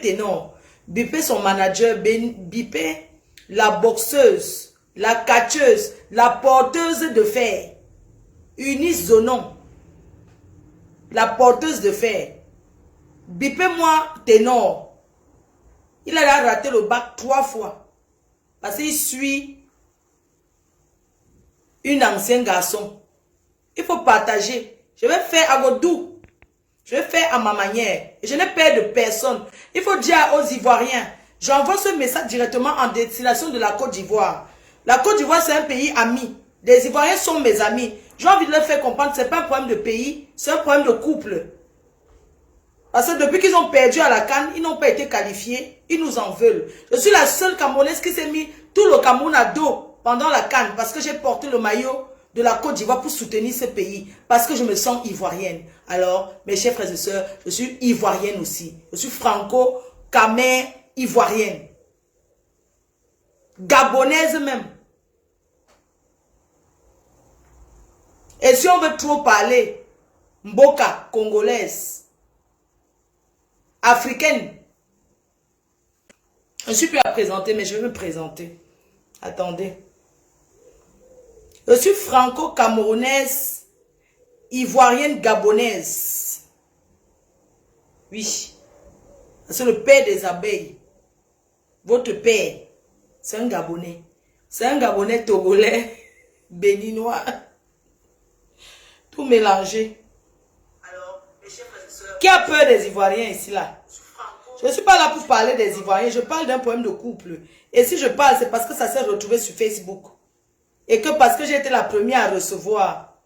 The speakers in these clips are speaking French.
ténor, bipez son manager, bipez la boxeuse, la catcheuse, la porteuse de fer. Eunice Zonon, la porteuse de fer. Bipez-moi ténor. Il a raté le bac 3 fois. Parce qu'il suit une ancienne garçon. Il faut partager. Je vais faire à Godou. Je vais faire à ma manière. Et je n'ai peur de personne. Il faut dire aux Ivoiriens. J'envoie ce message directement en destination de la Côte d'Ivoire. La Côte d'Ivoire, c'est un pays ami. Les Ivoiriens sont mes amis. J'ai envie de leur faire comprendre que ce n'est pas un problème de pays, c'est un problème de couple. Parce que depuis qu'ils ont perdu à la CAN, ils n'ont pas été qualifiés. Ils nous en veulent. Je suis la seule Camerounaise qui s'est mis tout le Cameroun à dos pendant la CAN. Parce que j'ai porté le maillot de la Côte d'Ivoire pour soutenir ce pays. Parce que je me sens ivoirienne. Alors, mes chers frères et sœurs, je suis ivoirienne aussi. Je suis franco-camère ivoirienne. Gabonaise même. Et si on veut trop parler, Mboka, congolaise, africaine. Je ne suis plus à présenter, mais je vais me présenter. Attendez. Je suis franco-camerounaise, ivoirienne, gabonaise. Oui. C'est le père des abeilles. Votre père, c'est un Gabonais. C'est un Gabonais togolais, béninois. Tout mélangé. Alors, mes chers frères et sœurs, qui a peur des Ivoiriens ici là? Je ne suis pas là pour parler des Ivoiriens, je parle d'un problème de couple. Et si je parle, c'est parce que ça s'est retrouvé sur Facebook. Et que parce que j'ai été la première à recevoir.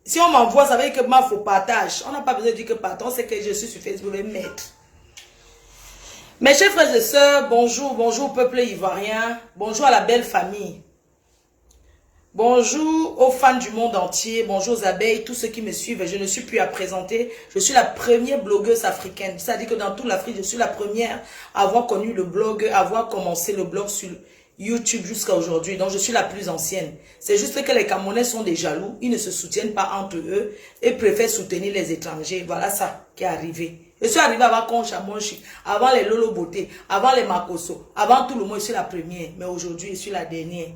Si on m'envoie, ça veut dire que moi, il faut partage. On n'a pas besoin de dire que pardon, c'est que je suis sur Facebook, je vais mettre. Mes chers frères et sœurs, bonjour, bonjour peuple ivoirien, bonjour à la belle famille. Bonjour aux fans du monde entier, bonjour aux abeilles, tous ceux qui me suivent. Je ne suis plus à présenter. Je suis la première blogueuse africaine. C'est-à-dire que dans toute l'Afrique, je suis la première à avoir connu le blog, à avoir commencé le blog sur YouTube jusqu'à aujourd'hui. Donc, je suis la plus ancienne. C'est juste que les Camerounais sont des jaloux. Ils ne se soutiennent pas entre eux et préfèrent soutenir les étrangers. Voilà ça qui est arrivé. Je suis arrivée avant Concha Monchi, avant les Lolo Beauté, avant les Makoso, avant tout le monde. Je suis la première. Mais aujourd'hui, je suis la dernière.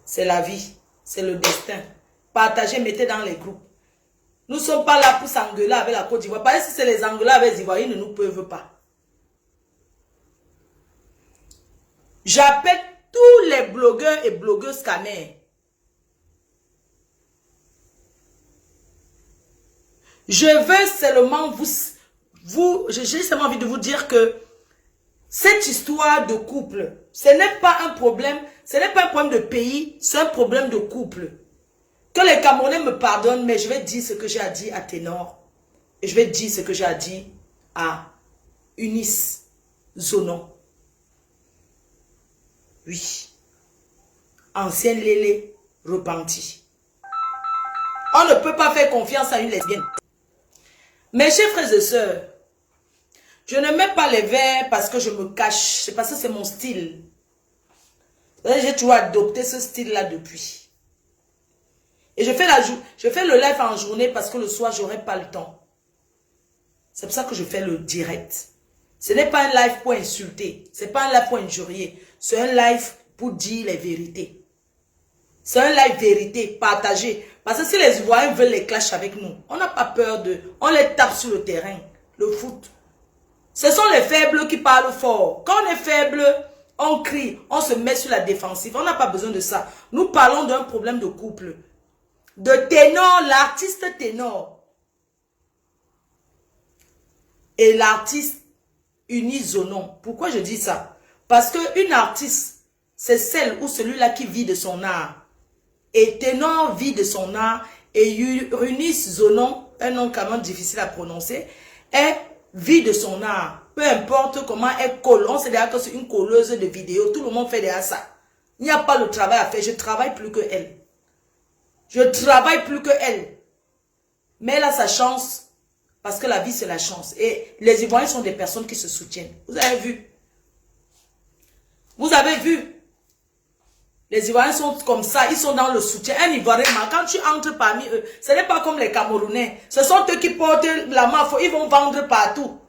C'est la vie, c'est le destin. Partagez, mettez dans les groupes. Nous ne sommes pas là pour s'engueuler avec la Côte d'Ivoire. Parce que si c'est les engueuler avec les Ivoiriens, ils ne nous peuvent pas. J'appelle tous les blogueurs et blogueuses canères. Je veux seulement j'ai seulement envie de vous dire que cette histoire de couple, ce n'est pas un problème, ce n'est pas un problème de pays, c'est un problème de couple. Que les Camerounais me pardonnent, mais je vais dire ce que j'ai à dire à Ténor. Et je vais dire ce que j'ai à dire à Eunice Zonon. Oui. Ancienne Lélé repentie. On ne peut pas faire confiance à une lesbienne. Mes chers frères et sœurs, je ne mets pas les verres parce que je me cache. C'est parce que c'est mon style. J'ai toujours adopté ce style-là depuis. Et je fais le live en journée parce que le soir, je n'aurai pas le temps. C'est pour ça que je fais le direct. Ce n'est pas un live pour insulter. Ce n'est pas un live pour injurier. C'est un live pour dire les vérités. C'est un live vérité, partagé. Parce que si les Ivoiriens veulent les clashs avec nous, on n'a pas peur de... On les tape sur le terrain. Le foot. Ce sont les faibles qui parlent fort. Quand on est faible, on crie, on se met sur la défensive. On n'a pas besoin de ça. Nous parlons d'un problème de couple. De Ténor, l'artiste Ténor. Et l'artiste Eunice Zonon. Pourquoi je dis ça? Parce qu'une artiste, c'est celle ou celui-là qui vit de son art. Et Ténor vit de son art. Et Eunice Zonon, un nom quand même difficile à prononcer, est vit de son art. Peu importe comment elle colle. On sait déjà que c'est une colleuse de vidéos. Tout le monde fait déjà ça. Il n'y a pas le travail à faire. Je travaille plus que elle. Je travaille plus que elle. Mais elle a sa chance. Parce que la vie, c'est la chance. Et les Ivoiriens sont des personnes qui se soutiennent. Vous avez vu? Vous avez vu? Les Ivoiriens sont comme ça. Ils sont dans le soutien. Un Ivoirien, quand tu entres parmi eux, ce n'est pas comme les Camerounais. Ce sont eux qui portent la main. Ils vont vendre partout.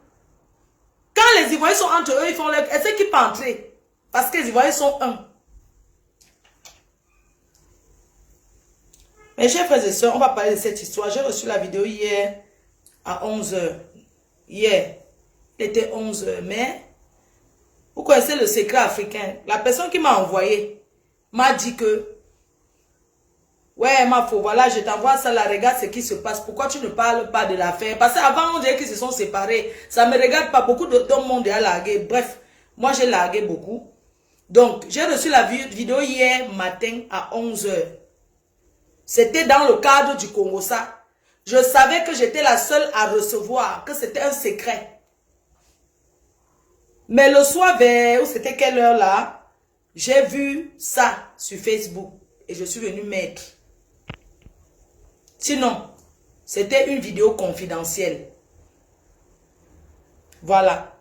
Quand les Ivoiriens sont entre eux, ils font leur... Est-ce qu'ils peuvent entrer? Parce que les Ivoiriens sont un. Mes chers frères et sœurs, on va parler de cette histoire. J'ai reçu la vidéo hier à 11 h. Hier, il était 11 h. Mais, vous connaissez le secret africain. La personne qui m'a envoyé m'a dit que, ouais, ma faux, voilà, je t'envoie ça, là, regarde ce qui se passe. Pourquoi tu ne parles pas de l'affaire? Parce qu'avant, on dirait qu'ils se sont séparés. Ça ne me regarde pas. Beaucoup d'hommes m'ont déjà largué. Bref, moi, j'ai largué beaucoup. Donc, j'ai reçu la vidéo hier matin à 11 h. C'était dans le cadre du Congo, ça. Je savais que j'étais la seule à recevoir, que c'était un secret. Mais le soir vers, c'était quelle heure là, j'ai vu ça sur Facebook et je suis venue mettre. Sinon, c'était une vidéo confidentielle. Voilà.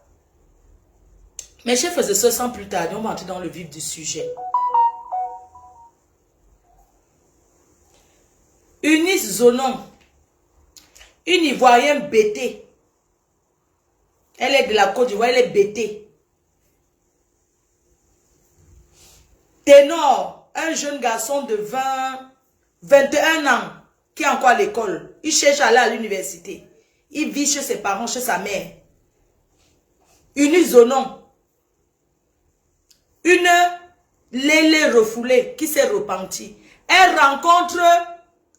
Mes chers frères et sœurs, sans plus tarder, on va entrer dans le vif du sujet. Eunice Zonon, une Ivoirienne bêtée. Elle est de la Côte d'Ivoire, elle est bêtée. Ténor, un jeune garçon de 21 ans, qui est encore à l'école. Il cherche à aller à l'université. Il vit chez ses parents, chez sa mère. Eunice Zonon, une Lélé refoulée qui s'est repentie. Elle rencontre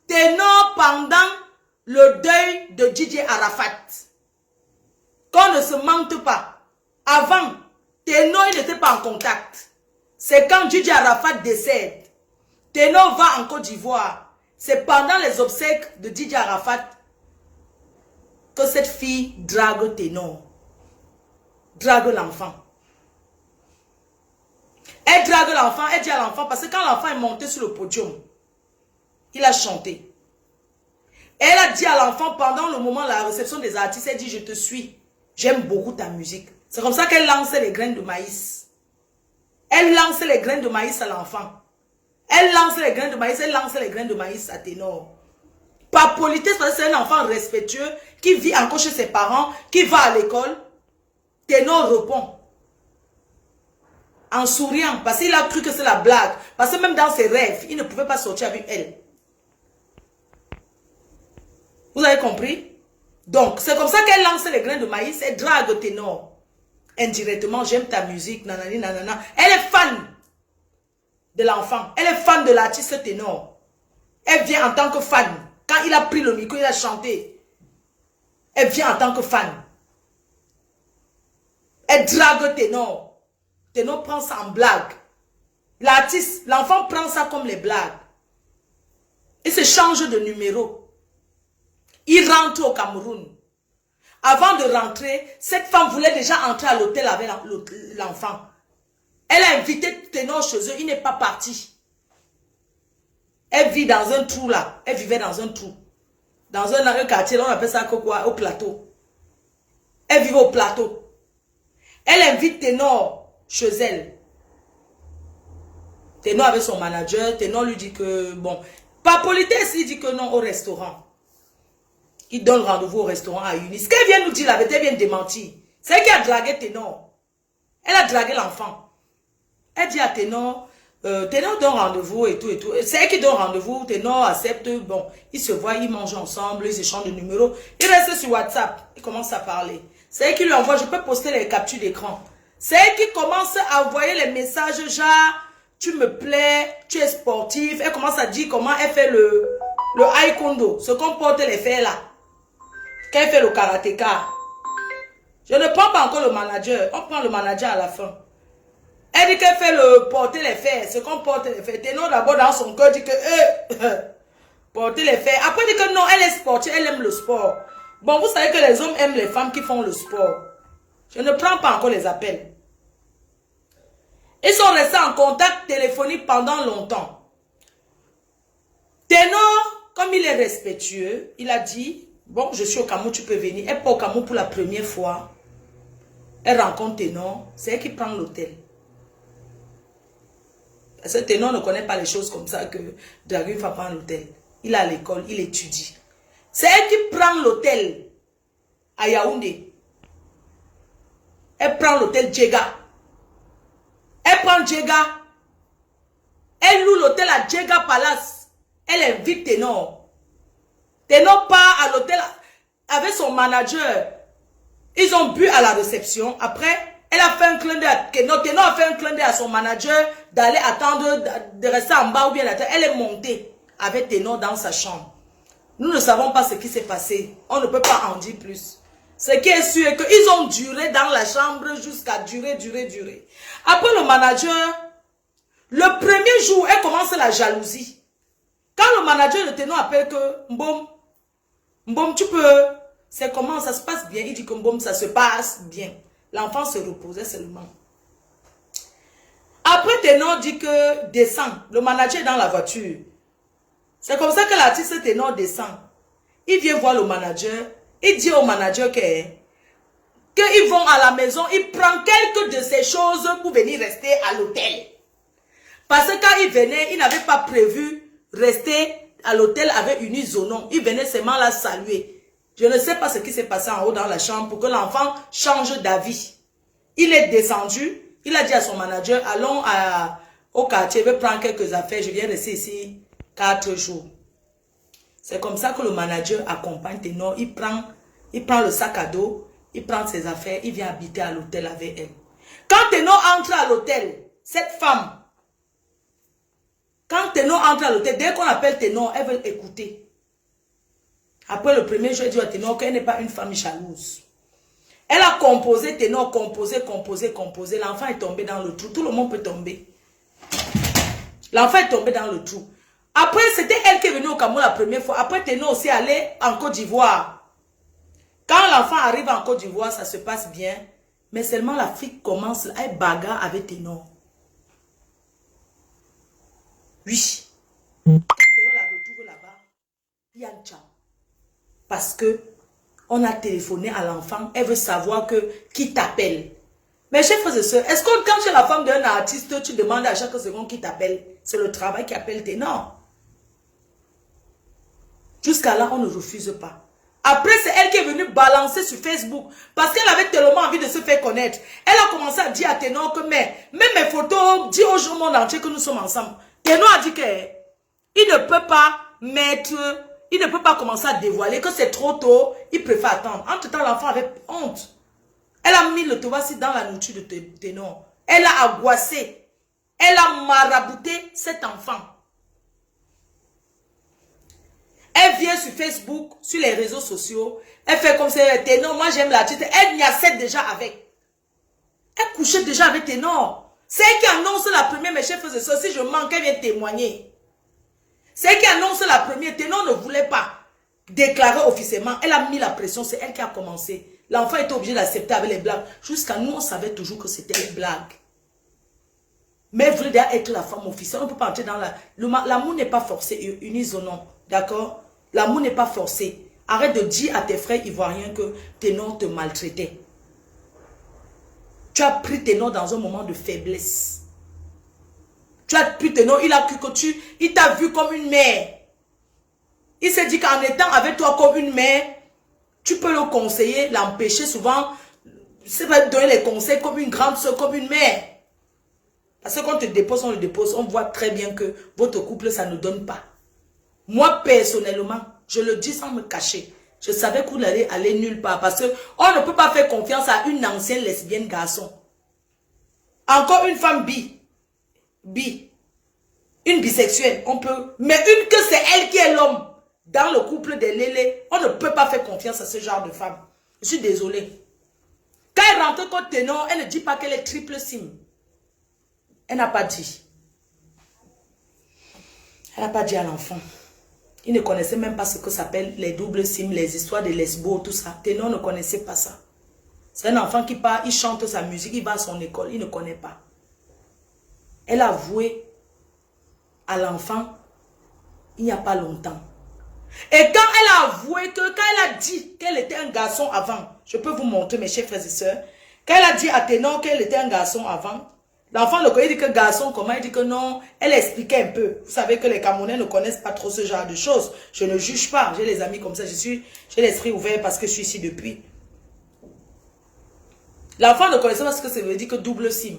Ténor pendant le deuil de Didier Arafat. Qu'on ne se mente pas. Avant, Ténor n'était pas en contact. C'est quand Didier Arafat décède. Ténor va en Côte d'Ivoire. C'est pendant les obsèques de Didier Arafat que cette fille drague Ténor. Drague l'enfant. Elle drague l'enfant, elle dit à l'enfant, parce que quand l'enfant est monté sur le podium, il a chanté. Elle a dit à l'enfant pendant le moment de la réception des artistes, elle dit, je te suis, j'aime beaucoup ta musique. C'est comme ça qu'elle lançait les graines de maïs. Elle lançait les graines de maïs à l'enfant. Elle lançait les graines de maïs, elle lançait les graines de maïs à Ténor. Par politesse, parce que c'est un enfant respectueux, qui vit encore chez ses parents, qui va à l'école. Ténor répond. En souriant, parce qu'il a cru que c'est la blague. Parce que même dans ses rêves, il ne pouvait pas sortir avec elle. Vous avez compris? Donc, c'est comme ça qu'elle lance les grains de maïs, elle drague Ténor. Indirectement, j'aime ta musique, nanani, nanana. Elle est fan de l'enfant. Elle est fan de l'artiste Ténor. Elle vient en tant que fan. Quand il a pris le micro, il a chanté. Elle vient en tant que fan. Elle drague Ténor. Ténor prend ça en blague. L'artiste, l'enfant prend ça comme les blagues. Il se change de numéro. Il rentre au Cameroun. Avant de rentrer, cette femme voulait déjà entrer à l'hôtel avec l'enfant. Elle a invité Ténor chez eux, il n'est pas parti. Elle vit dans un trou là. Elle vivait dans un trou. Dans un quartier, on appelle ça quoi? Au plateau. Elle vivait au plateau. Elle invite Ténor chez elle. Ténor avec son manager. Ténor lui dit que, bon, par politesse, il dit que non au restaurant. Il donne rendez-vous au restaurant à Eunice. Ce qu'elle vient nous dire, la vérité, elle vient démentir. C'est elle qui a dragué Ténor. Elle a dragué l'enfant. Elle dit à Ténor, Ténor donne rendez-vous et tout et tout. C'est elle qui donne rendez-vous. Ténor accepte. Bon, ils se voient, ils mangent ensemble, ils échangent de numéros. Ils restent sur WhatsApp. Ils commencent à parler. C'est elle qui lui envoie, je peux poster les captures d'écran. C'est elle qui commence à envoyer les messages genre, tu me plais, tu es sportif. Elle commence à dire comment elle fait le haïkondo, ce qu'on porte les fers là. Quand elle fait le karatéka. Je ne prends pas encore le manager. On prend le manager à la fin. Elle dit qu'elle fait le porter les fers, ce qu'on porte les fers. Ténor d'abord dans son cœur dit que porter les fers. Après dit que non, elle est sportive, elle aime le sport. Bon, vous savez que les hommes aiment les femmes qui font le sport. Je ne prends pas encore les appels. Ils sont restés en contact téléphonique pendant longtemps. Ténor, comme il est respectueux, il a dit, bon, je suis au Cameroun, tu peux venir. Elle part au Cameroun pour la première fois. Elle rencontre Ténor, c'est elle qui prend l'hôtel. Parce que Ténor ne connaît pas les choses comme ça que Drague va prendre l'hôtel. Il est à l'école, il étudie. C'est elle qui prend l'hôtel à Yaoundé. Elle prend l'hôtel Djega. Elle prend Djega. Elle loue l'hôtel à Djega Palace. Elle invite Ténor. Ténor part à l'hôtel avec son manager. Ils ont bu à la réception. Après, elle a fait un clin d'œil à Ténor. Ténor a fait un clin d'œil à son manager d'aller attendre, de rester en bas ou bien d'attendre. Elle est montée avec Ténor dans sa chambre. Nous ne savons pas ce qui s'est passé. On ne peut pas en dire plus. Ce qui est sûr est qu'ils ont duré dans la chambre jusqu'à durer. Après le manager, le premier jour, elle commence la jalousie. Quand le manager de Ténor appelle que Mbom, tu peux, c'est comment ça se passe bien. Il dit que Mbom, ça se passe bien. L'enfant se reposait seulement. Après, Ténor dit que descend. Le manager est dans la voiture. C'est comme ça que l'artiste Ténor descend. Il vient voir le manager. Il dit au manager qu'ils vont à la maison. Il prend quelques de ces choses pour venir rester à l'hôtel. Parce que quand il venait, il n'avait pas prévu rester à l'hôtel avec une isonon. Il venait seulement la saluer. Je ne sais pas ce qui s'est passé en haut dans la chambre pour que l'enfant change d'avis. Il est descendu. Il a dit à son manager, allons au quartier, je vais prendre quelques affaires. Je viens rester ici 4 jours. C'est comme ça que le manager accompagne Ténor. Il prend le sac à dos, il prend ses affaires, il vient habiter à l'hôtel avec elle. Quand Ténor entre à l'hôtel, cette femme, quand Ténor entre à l'hôtel, dès qu'on appelle Ténor, elle veut écouter. Après le premier jour, elle dit à Ténor qu'elle n'est pas une femme jalouse. Elle a composé Ténor, composé. L'enfant est tombé dans le trou. Tout le monde peut tomber. L'enfant est tombé dans le trou. Après, c'était elle qui est venue au Cameroun la première fois. Après, Ténor aussi allé en Côte d'Ivoire. Quand l'enfant arrive en Côte d'Ivoire, ça se passe bien. Mais seulement la fille commence à être bagarre avec Ténor. Oui. Quand Ténor la retrouve là-bas, il y a un ciao. Parce que on a téléphoné à l'enfant, elle veut savoir qui t'appelle. Mes chers frères et sœurs, est-ce que quand tu es la femme d'un artiste, tu demandes à chaque seconde qui t'appelle? C'est le travail qui appelle Ténor. Jusqu'à là, on ne refuse pas. Après, c'est elle qui est venue balancer sur Facebook. Parce qu'elle avait tellement envie de se faire connaître. Elle a commencé à dire à Ténor que même mes photos, dis au monde entier que nous sommes ensemble. Ténor a dit qu'il ne peut pas mettre... Il ne peut pas commencer à dévoiler que c'est trop tôt. Il préfère attendre. Entre-temps, l'enfant avait honte. Elle a mis le tobassi dans la nourriture de Ténor. Elle a angoissé. Elle a marabouté cet enfant. Elle vient sur Facebook, sur les réseaux sociaux. Elle fait comme c'est Ténor. Moi, j'aime l'artiste. Elle n'y a déjà avec. Elle couchait déjà avec Ténor. C'est elle qui annonce la première, mes chefs et sœurs. Si je manque, elle vient témoigner. C'est elle qui annonce la première. Ténor ne voulait pas déclarer officiellement. Elle a mis la pression. C'est elle qui a commencé. L'enfant était obligé d'accepter avec les blagues. Jusqu'à nous, on savait toujours que c'était les blagues. Mais elle voulait déjà être la femme officielle. On ne peut pas entrer dans la... L'amour n'est pas forcé. Unisonnons. D'accord? L'amour n'est pas forcé. Arrête de dire à tes frères ivoiriens que Ténor te maltraitait. Tu as pris Ténor dans un moment de faiblesse. Tu as pu Ténor, il a cru que il t'a vu comme une mère. Il s'est dit qu'en étant avec toi comme une mère, tu peux le conseiller, l'empêcher souvent. C'est pas donner les conseils comme une grande soeur, comme une mère. Parce que quand on te dépose, on le dépose, on voit très bien que votre couple, ça ne donne pas. Moi, personnellement, je le dis sans me cacher. Je savais que vous n'allez aller nulle part. Parce qu'on ne peut pas faire confiance à une ancienne lesbienne garçon. Encore une femme une bisexuelle, on peut, mais une que c'est elle qui est l'homme dans le couple des Lélé, on ne peut pas faire confiance à ce genre de femme. Je suis désolée. Quand elle rentre contre Ténor, elle ne dit pas qu'elle est triple sim. Elle n'a pas dit. Elle n'a pas dit à l'enfant. Il ne connaissait même pas ce que s'appelle les doubles sim, les histoires de lesbo, tout ça. Ténor ne connaissait pas ça. C'est un enfant qui part, il chante sa musique, il va à son école, il ne connaît pas. Elle a avoué à l'enfant il n'y a pas longtemps. Et quand elle a avoué que, quand elle a dit qu'elle était un garçon avant, je peux vous montrer mes chers frères et sœurs, quand elle a dit à Ténor qu'elle était un garçon avant, l'enfant le connaît, il dit que garçon, comment? Il dit que non, elle expliquait un peu. Vous savez que les Camerounais ne connaissent pas trop ce genre de choses. Je ne juge pas, j'ai les amis comme ça, j'ai l'esprit ouvert parce que je suis ici depuis. L'enfant ne connaissait pas ce que ça veut dire que double SIM.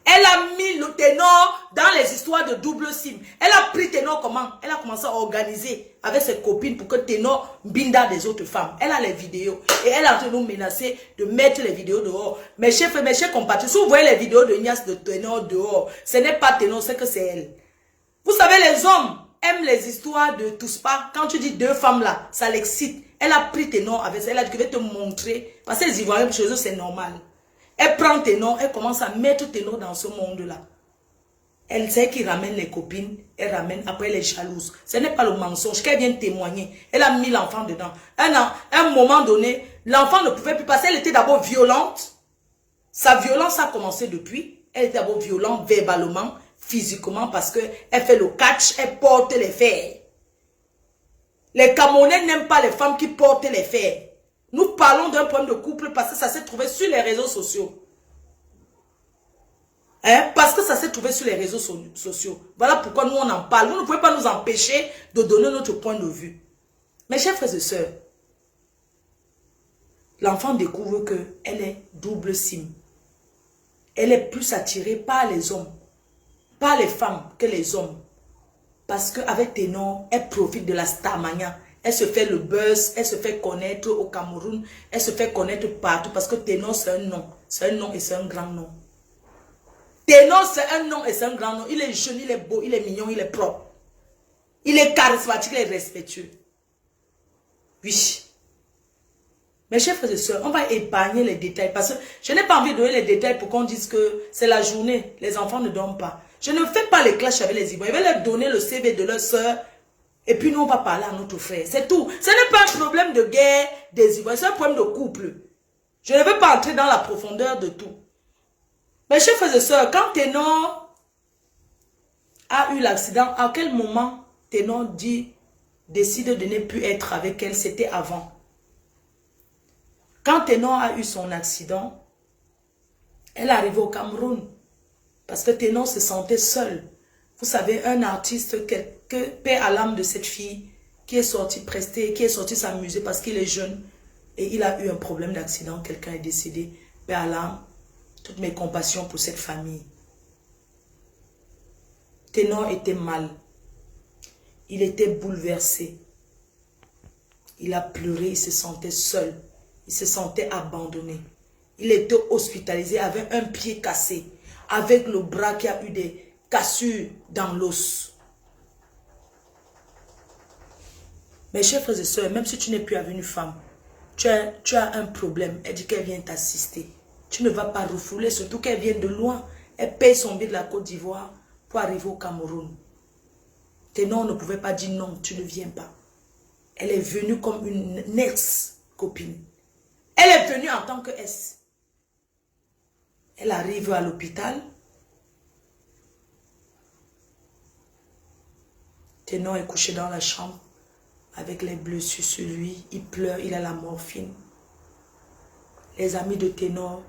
Elle a mis le ténor dans les histoires de double SIM. Elle a pris ténor comment? Elle a commencé à organiser avec ses copines pour que ténor binda des autres femmes. Elle a les vidéos. Et elle a en train de nous menacer de mettre les vidéos dehors. Mes chers compatriotes, si vous voyez les vidéos de Ignace de ténor dehors, ce n'est pas ténor, c'est que c'est elle. Vous savez, les hommes aiment les histoires de tous pas. Quand tu dis deux femmes là, ça l'excite. Elle a pris ténor avec ça. Elle a dit que je vais te montrer. Parce que les Ivoiriens, chez eux, c'est normal. Elle prend ténor, elle commence à mettre ténor dans ce monde-là. Elle sait qu'il ramène les copines, elle ramène, après elle est jalouse. Ce n'est pas le mensonge qu'elle vient témoigner. Elle a mis l'enfant dedans. À un moment donné, l'enfant ne pouvait plus passer. Elle était d'abord violente. Sa violence a commencé depuis. Elle était d'abord violente verbalement, physiquement, parce qu'elle fait le catch, elle porte les fers. Les Camerounais n'aiment pas les femmes qui portent les fers. Nous parlons d'un problème de couple parce que ça s'est trouvé sur les réseaux sociaux. Hein? Parce que ça s'est trouvé sur les réseaux sociaux. Voilà pourquoi nous on en parle. Vous ne pouvez pas nous empêcher de donner notre point de vue. Mes chers frères et sœurs, l'enfant découvre qu'elle est double SIM. Elle est plus attirée par les hommes, par les femmes que les hommes. Parce qu'avec ténor, elle profite de la starmania. Elle se fait le buzz, elle se fait connaître au Cameroun, elle se fait connaître partout parce que ténor c'est un nom. C'est un nom et c'est un grand nom. Ténor c'est un nom et c'est un grand nom. Il est jeune, il est beau, il est mignon, il est propre. Il est charismatique, il est respectueux. Oui. Mes chers frères et sœurs, on va épargner les détails parce que je n'ai pas envie de donner les détails pour qu'on dise que c'est la journée, les enfants ne dorment pas. Je ne fais pas les clashs avec les Ivoiriens. Je vais leur donner le CV de leur sœur. Et puis nous, on va parler à notre frère. C'est tout. Ce n'est pas un problème de guerre des Ivoiriens. C'est un problème de couple. Je ne veux pas entrer dans la profondeur de tout. Mes chers frères et sœurs, quand Ténor a eu l'accident, à quel moment Ténor décide de ne plus être avec elle? C'était avant. Quand Ténor a eu son accident, elle est arrivée au Cameroun. Parce que Ténor se sentait seul. Vous savez, un artiste, paix à l'âme de cette fille, qui est sorti prester, qui est sorti s'amuser parce qu'il est jeune. Et il a eu un problème d'accident, quelqu'un est décédé. Paix à l'âme, toutes mes compassions pour cette famille. Ténor était mal. Il était bouleversé. Il a pleuré, il se sentait seul. Il se sentait abandonné. Il était hospitalisé avec un pied cassé. Avec le bras qui a eu des cassures dans l'os. Mes chers frères et sœurs, même si tu n'es plus avenue femme, tu as un problème. Elle dit qu'elle vient t'assister. Tu ne vas pas refouler, surtout qu'elle vient de loin. Elle paye son billet de la Côte d'Ivoire pour arriver au Cameroun. Ténor ne pouvait pas dire non, tu ne viens pas. Elle est venue comme une ex-copine. Elle est venue en tant que S. Elle arrive à l'hôpital. Ténor est couché dans la chambre avec les blessures sur lui. Il pleure, il a la morphine. Les amis de Ténor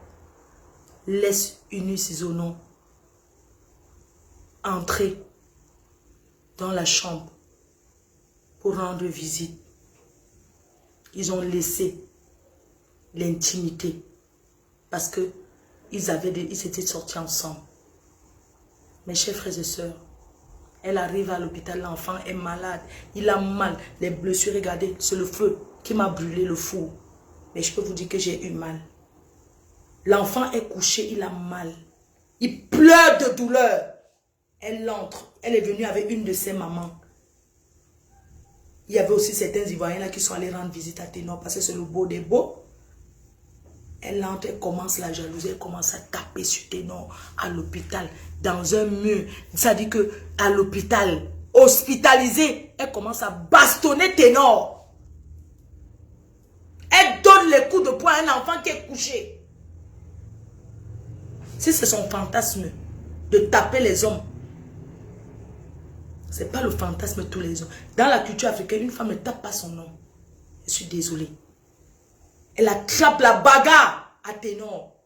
laissent Eunice Isonon entrer dans la chambre pour rendre visite. Ils ont laissé l'intimité parce que ils étaient sortis ensemble. Mes chers frères et sœurs, elle arrive à l'hôpital, l'enfant est malade, il a mal, les blessures, regardez, c'est le feu qui m'a brûlé le four. Mais je peux vous dire que j'ai eu mal. L'enfant est couché, il a mal. Il pleure de douleur. Elle entre, elle est venue avec une de ses mamans. Il y avait aussi certains Ivoiriens là qui sont allés rendre visite à Ténor parce que c'est le beau des beaux. Elle entre, elle commence la jalousie, elle commence à taper sur Ténor à l'hôpital, dans un mur. Ça dit que à l'hôpital, hospitalisé, elle commence à bastonner Ténor. Elle donne les coups de poing à un enfant qui est couché. Si c'est son fantasme de taper les hommes, ce n'est pas le fantasme de tous les hommes. Dans la culture africaine, une femme ne tape pas son homme. Je suis désolée. Elle attrape la bagarre à Ténor.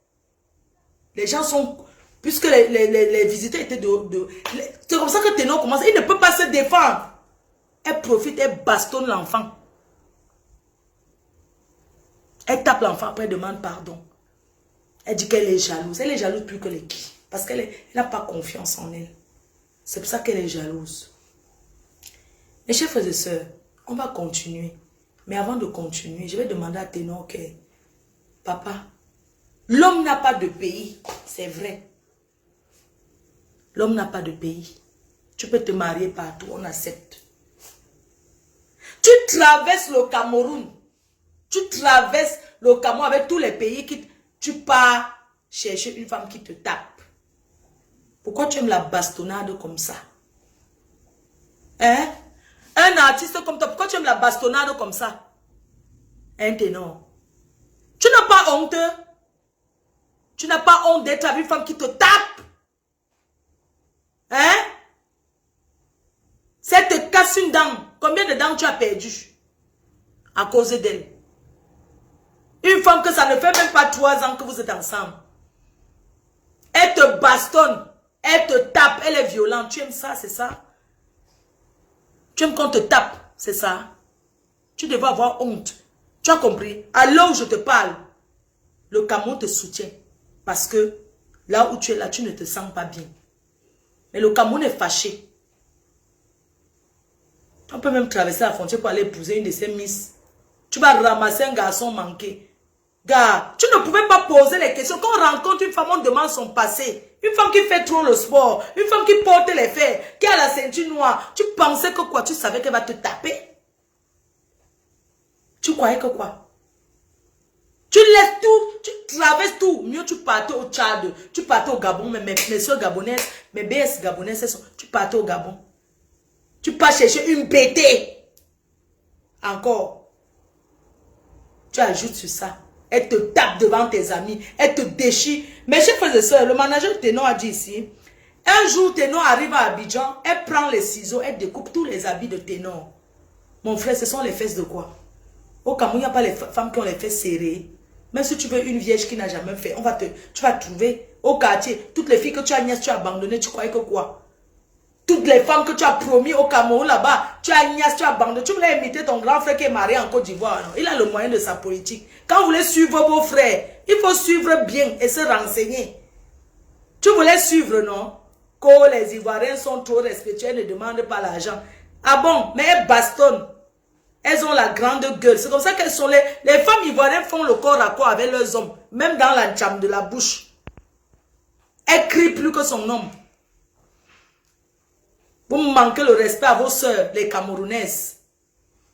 Les gens sont... Puisque les visiteurs étaient c'est comme ça que Ténor commence. Il ne peut pas se défendre. Elle profite, elle bastonne l'enfant. Elle tape l'enfant, après elle demande pardon. Elle dit qu'elle est jalouse. Elle est jalouse plus que les qui. Parce qu'elle n'a pas confiance en elle. C'est pour ça qu'elle est jalouse. Mes chers frères et sœurs, on va continuer. Mais avant de continuer, je vais demander à Ténor, ok, papa, l'homme n'a pas de pays, c'est vrai. L'homme n'a pas de pays. Tu peux te marier partout, on accepte. Tu traverses le Cameroun. Tu traverses le Cameroun avec tous les pays qui... Tu pars chercher une femme qui te tape. Pourquoi tu aimes la bastonnade comme ça? Hein? Un artiste comme toi, pourquoi tu aimes la bastonnade comme ça? Hein, Ténor? Tu n'as pas honte? Tu n'as pas honte d'être avec une femme qui te tape? Hein? Si elle te casse une dent, combien de dents tu as perdu à cause d'elle? Une femme que ça ne fait même pas 3 ans que vous êtes ensemble. Elle te bastonne, elle te tape, elle est violente. Tu aimes ça, c'est ça? Tu aimes qu'on te tape, c'est ça? Tu devrais avoir honte. Tu as compris? À l'heure où je te parle, le Cameroun te soutient. Parce que là où tu es là, tu ne te sens pas bien. Mais le Cameroun est fâché. On peut même traverser la frontière pour aller épouser une de ces miss. Tu vas ramasser un garçon manqué. Gars, tu ne pouvais pas poser les questions. Quand on rencontre une femme, on demande son passé. Une femme qui fait trop le sport. Une femme qui porte les fers. Qui a la ceinture noire. Tu pensais que quoi? Tu savais qu'elle va te taper? Tu croyais que quoi? Tu laisses tout. Tu traverses tout. Mieux tu partais au Tchad. Tu partais au Gabon. Mes soeurs gabonaises. Mes BS gabonaises. Tu partais au Gabon. Tu pars chercher une bêtée. Encore. Tu ajoutes sur ça. Elle te tape devant tes amis. Elle te déchire. Mes chers frères et sœurs, le manager de Ténor a dit ici, un jour Ténor arrive à Abidjan, elle prend les ciseaux, elle découpe tous les habits de Ténor. Mon frère, ce sont les fesses de quoi? Au Cameroun, il n'y a pas les femmes qui ont les fesses serrées. Même si tu veux une vierge qui n'a jamais fait, tu vas trouver au quartier, toutes les filles que tu as niaises, tu as abandonnées, tu croyais que quoi? Toutes les femmes que tu as promis au Cameroun là-bas, tu as niaise, tu as abandonné. Tu voulais imiter ton grand frère qui est marié en Côte d'Ivoire. Il a le moyen de sa politique. Quand vous voulez suivre vos frères, il faut suivre bien et se renseigner. Tu voulais suivre, non? Que les Ivoiriens sont trop respectueux, elles ne demandent pas l'argent. Ah bon, mais elles bastonnent. Elles ont la grande gueule. C'est comme ça qu'elles sont les femmes ivoiriennes font le corps à corps avec leurs hommes. Même dans la chambre de la bouche. Elles crient plus que son homme. Vous manquez le respect à vos soeurs, les Camerounaises,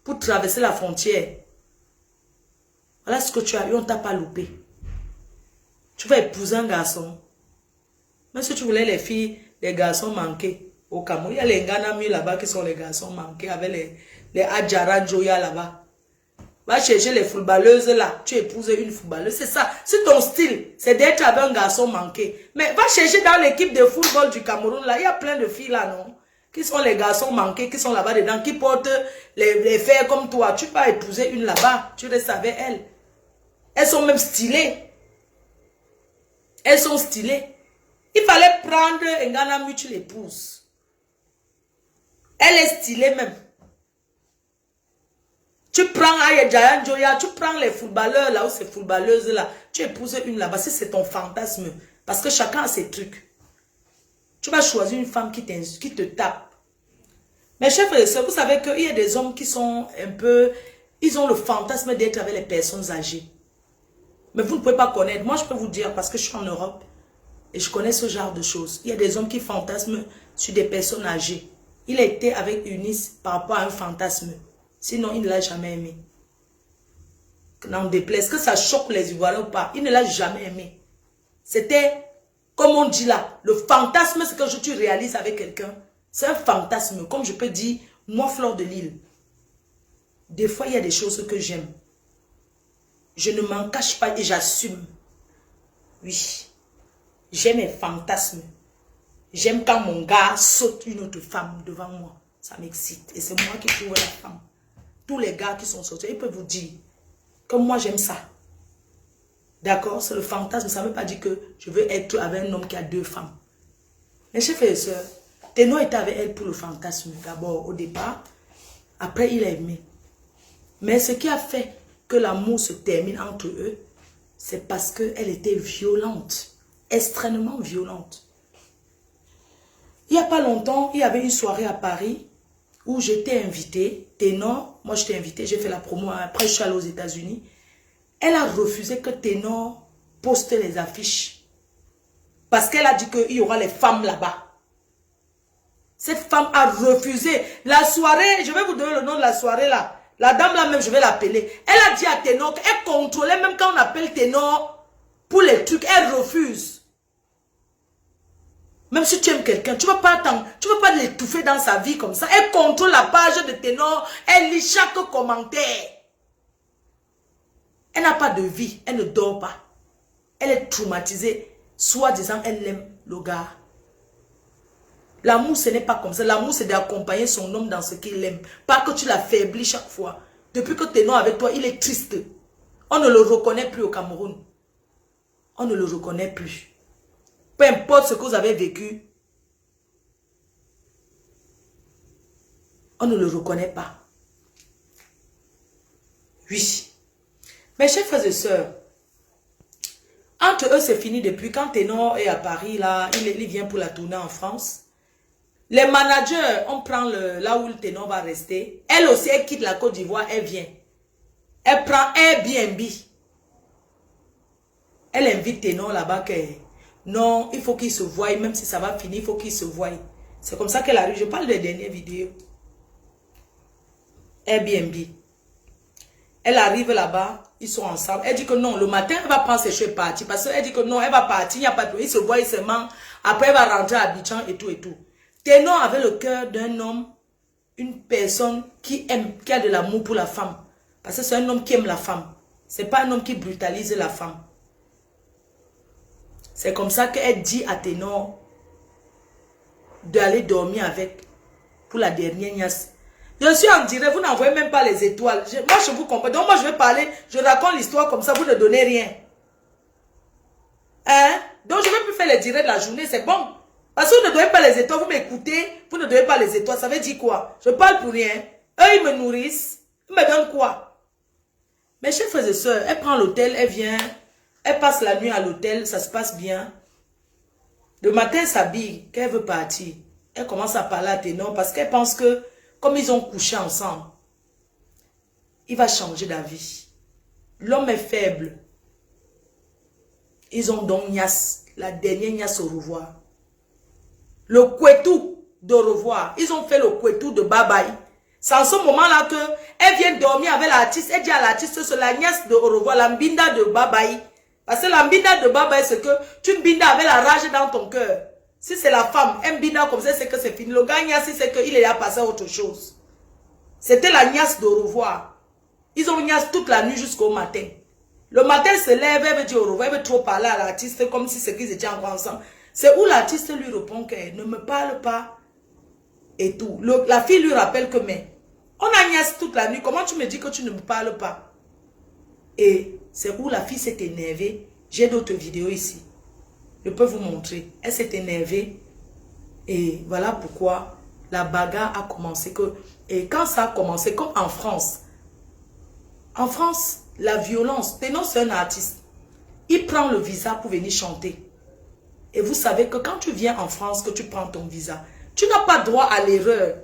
pour traverser la frontière. Voilà ce que tu as eu, on ne t'a pas loupé. Tu vas épouser un garçon. Même si tu voulais les filles, les garçons manqués au Cameroun, il y a les Nganami là-bas qui sont les garçons manqués avec les Adjara Joya là-bas. Va chercher les footballeuses là, tu épouses une footballeuse, c'est ça. Si ton style, c'est d'être avec un garçon manqué. Mais va chercher dans l'équipe de football du Cameroun là, il y a plein de filles là, non? Qui sont les garçons manqués, qui sont là-bas dedans, qui portent les fers comme toi. Tu vas épouser une là-bas, tu restes avec elle. Elles sont même stylées. Elles sont stylées. Il fallait prendre un Ghana, tu l'épouses. Elle est stylée même. Tu prends Ayedjayan Joya, tu prends les footballeurs là, ou ces footballeuses là, tu épouses une là-bas, c'est ton fantasme. Parce que chacun a ses trucs. Tu vas choisir une femme qui te tape. Mes chers frères et sœurs, vous savez qu'il y a des hommes qui sont un peu... Ils ont le fantasme d'être avec les personnes âgées. Mais vous ne pouvez pas connaître. Moi, je peux vous dire, parce que je suis en Europe, et je connais ce genre de choses. Il y a des hommes qui fantasment sur des personnes âgées. Il a été avec Eunice par rapport à un fantasme. Sinon, il ne l'a jamais aimé. N'en déplaise, que ça choque les Ivoiriens ou pas, il ne l'a jamais aimé. C'était, comme on dit là, le fantasme, c'est que tu réalises avec quelqu'un. C'est un fantasme, comme je peux dire, moi, Fleur de Lille. Des fois, il y a des choses que j'aime. Je ne m'en cache pas et j'assume. Oui, j'aime les fantasmes. J'aime quand mon gars saute une autre femme devant moi. Ça m'excite. Et c'est moi qui trouve la femme. Tous les gars qui sont sortis, ils peuvent vous dire que moi, j'aime ça. D'accord? C'est le fantasme. Ça ne veut pas dire que je veux être avec un homme qui a 2 femmes. Mes chers frères et sœurs, Ténor était avec elle pour le fantasme. D'abord, au départ. Après, il a aimé. Mais ce qui a fait que l'amour se termine entre eux, C'est parce qu'elle était violente. Extrêmement violente. Il n'y a pas longtemps, il y avait une soirée à Paris où j'étais invitée. Ténor, moi j'étais invitée, j'ai fait la promo. Après, je suis allée aux États-Unis. Elle a refusé que Ténor poste les affiches. Parce qu'elle a dit qu'il y aura les femmes là-bas. Cette femme a refusé. La soirée, je vais vous donner le nom de la soirée là. La dame là même, je vais l'appeler. Elle a dit à Ténor qu'elle contrôlait même quand on appelle Ténor pour les trucs. Elle refuse. Même si tu aimes quelqu'un, tu ne vas pas l'étouffer dans sa vie comme ça. Elle contrôle la page de Ténor. Elle lit chaque commentaire. Elle n'a pas de vie. Elle ne dort pas. Elle est traumatisée. Soi-disant, elle aime le gars. L'amour, ce n'est pas comme ça. L'amour, c'est d'accompagner son homme dans ce qu'il aime. Pas que tu l'affaiblis chaque fois. Depuis que Ténor avec toi, il est triste. On ne le reconnaît plus au Cameroun. On ne le reconnaît plus. Peu importe ce que vous avez vécu, on ne le reconnaît pas. Oui. Mes chers frères et sœurs, entre eux, c'est fini depuis quand Ténor est à Paris, là, il vient pour la tournée en France. Les managers, on prend là où le Ténor va rester. Elle aussi, elle quitte la Côte d'Ivoire, elle vient. Elle prend Airbnb. Elle invite Ténor là-bas que non, il faut qu'il se voie, même si ça va finir, il faut qu'il se voie. C'est comme ça qu'elle arrive. Je parle des dernières vidéos. Airbnb. Elle arrive là-bas, ils sont ensemble. Elle dit que non, le matin, elle va prendre ses cheveux et partir. Parce qu'elle dit que non, elle va partir, il n'y a pas de problème. Il se voit, il se ment. Après, elle va rentrer à Abidjan et tout et tout. Ténor avait le cœur d'un homme, une personne qui aime, qui a de l'amour pour la femme. Parce que c'est un homme qui aime la femme. Ce n'est pas un homme qui brutalise la femme. C'est comme ça qu'elle dit à Ténor d'aller dormir avec pour la dernière niasse. Je suis en direct, vous n'envoyez même pas les étoiles. Moi, je vous comprends. Donc, moi, je vais parler, je raconte l'histoire comme ça, vous ne donnez rien. Hein? Donc, je ne vais plus faire les directs de la journée, c'est bon. Parce que vous ne donnez pas les étoiles, vous m'écoutez, vous ne donnez pas les étoiles, ça veut dire quoi? Je parle pour rien. Eux, ils me nourrissent. Ils me donnent quoi? Mes chers frères et sœurs, elle prend l'hôtel, elle vient, elle passe la nuit à l'hôtel, ça se passe bien. Le matin, elle s'habille, qu'elle veut partir. Elle commence à parler à Ténor parce qu'elle pense que, comme ils ont couché ensemble, il va changer d'avis. L'homme est faible. Ils ont donc niasse, la dernière niasse au revoir. Le kouetou de revoir. Ils ont fait le kouetou de bye-bye. C'est en ce moment-là qu'elle vient dormir avec l'artiste. Elle dit à l'artiste, c'est la niasse de au revoir, l'ambinda de bye-bye. Parce que l'ambinda de bye-bye, c'est que tu bindas avec la rage dans ton cœur. Si c'est la femme, un binda comme ça, c'est que c'est fini. Le gars niasse, c'est qu'il est à passer à autre chose. C'était la niasse de au revoir. Ils ont niasse toute la nuit jusqu'au matin. Le matin, elle se lève, elle veut dire au revoir, elle veut trop parler à l'artiste comme si c'est qu'ils étaient encore ensemble. C'est où l'artiste lui répond qu'elle ne me parle pas et tout. La fille lui rappelle que mais on a niasse toute la nuit, comment tu me dis que tu ne me parles pas? Et c'est où la fille s'est énervée. J'ai d'autres vidéos ici. Je peux vous montrer. Elle s'est énervée et voilà pourquoi la bagarre a commencé. Et quand ça a commencé, comme en France, la violence, Ténor c'est un artiste. Il prend le visa pour venir chanter. Et vous savez que quand tu viens en France, que tu prends ton visa, tu n'as pas droit à l'erreur.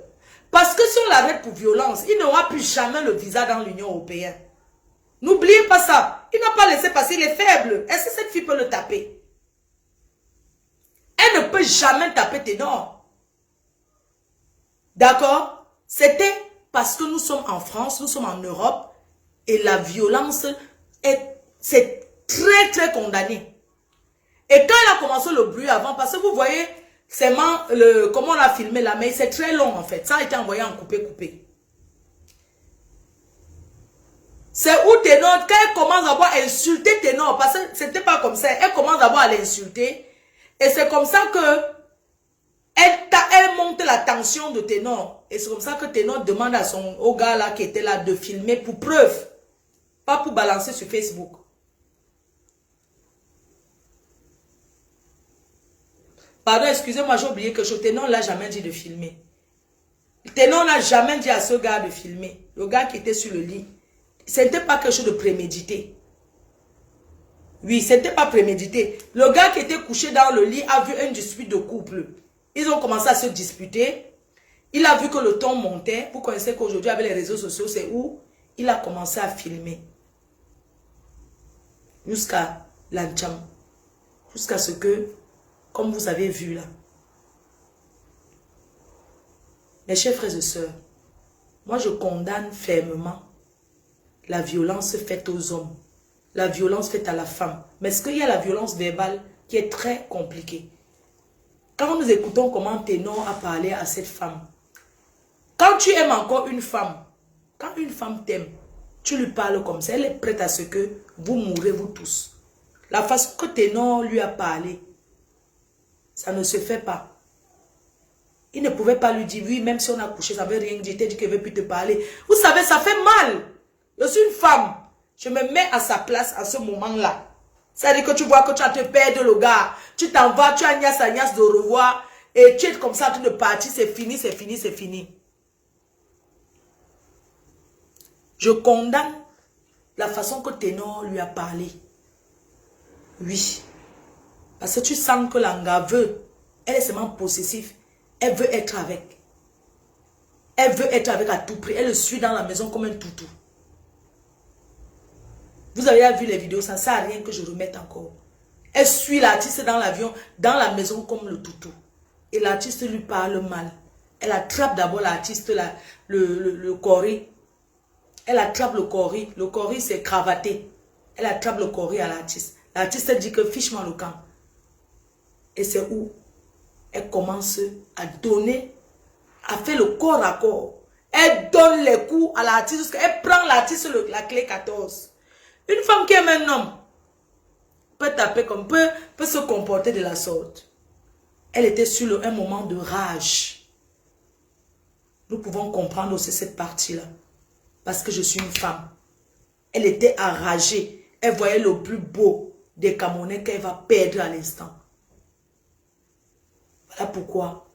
Parce que si on l'arrête pour violence, il n'aura plus jamais le visa dans l'Union européenne. N'oubliez pas ça. Il n'a pas laissé passer, il est faible. Est-ce que cette fille peut le taper? Elle ne peut jamais taper Ténor. D'accord? C'était parce que nous sommes en France, nous sommes en Europe, et la violence, c'est très très condamné. Et quand elle a commencé le bruit avant, parce que vous voyez, comment on a filmé là, mais c'est très long en fait. Ça a été envoyé en coupé-coupé. C'est où Ténor, quand elle commence d'abord à insulter Ténor, parce que c'était pas comme ça, elle commence d'abord à l'insulter. Et c'est comme ça que elle monte la tension de Ténor. Et c'est comme ça que Ténor demande au gars là qui était là de filmer pour preuve. Pas pour balancer sur Facebook. Pardon, excusez-moi, j'ai oublié que Ténor n'a jamais dit de filmer. Ténor n'a jamais dit à ce gars de filmer. Le gars qui était sur le lit. Ce n'était pas quelque chose de prémédité. Oui, ce n'était pas prémédité. Le gars qui était couché dans le lit a vu un dispute de couple. Ils ont commencé à se disputer. Il a vu que le ton montait. Vous connaissez qu'aujourd'hui, avec les réseaux sociaux, c'est où il a commencé à filmer. Jusqu'à l'ancham. Jusqu'à ce que, comme vous avez vu là. Mes chers frères et sœurs, moi je condamne fermement la violence faite aux hommes, la violence faite à la femme. Mais est-ce qu'il y a la violence verbale qui est très compliquée? Quand nous écoutons comment Ténor a parlé à cette femme, quand tu aimes encore une femme, quand une femme t'aime, tu lui parles comme ça, elle est prête à ce que vous mourrez vous tous. La façon que Ténor lui a parlé, ça ne se fait pas. Il ne pouvait pas lui dire, oui, même si on a couché, ça ne veut rien dire, t'es dit qu'il ne veut plus te parler. Vous savez, ça fait mal. Je suis une femme. Je me mets à sa place à ce moment-là. C'est-à-dire que tu vois que tu as te perdre le gars. Tu t'en vas, tu as agnace de revoir. Et tu es comme ça en train de partir, c'est fini, c'est fini, c'est fini. Je condamne la façon que Ténor lui a parlé. Oui. Parce que tu sens que l'anga veut. Elle est seulement possessive. Elle veut être avec. Elle veut être avec à tout prix. Elle le suit dans la maison comme un toutou. Vous avez vu les vidéos, ça ne sert à rien que je remette encore. Elle suit l'artiste dans l'avion, dans la maison comme le toutou. Et l'artiste lui parle mal. Elle attrape d'abord l'artiste, le cori. Elle attrape le cori. Le cori, c'est cravaté. Elle attrape le cori à l'artiste. L'artiste dit que fiche-moi le camp. Et c'est où elle commence à donner, à faire le corps à corps. Elle donne les coups à l'artiste. Elle prend l'artiste la clé 14. Une femme qui aime un homme peut taper comme peut se comporter de la sorte. Elle était sur un moment de rage. Nous pouvons comprendre aussi cette partie-là. Parce que je suis une femme. Elle était enragée. Elle voyait le plus beau des Camerounais qu'elle va perdre à l'instant. Voilà pourquoi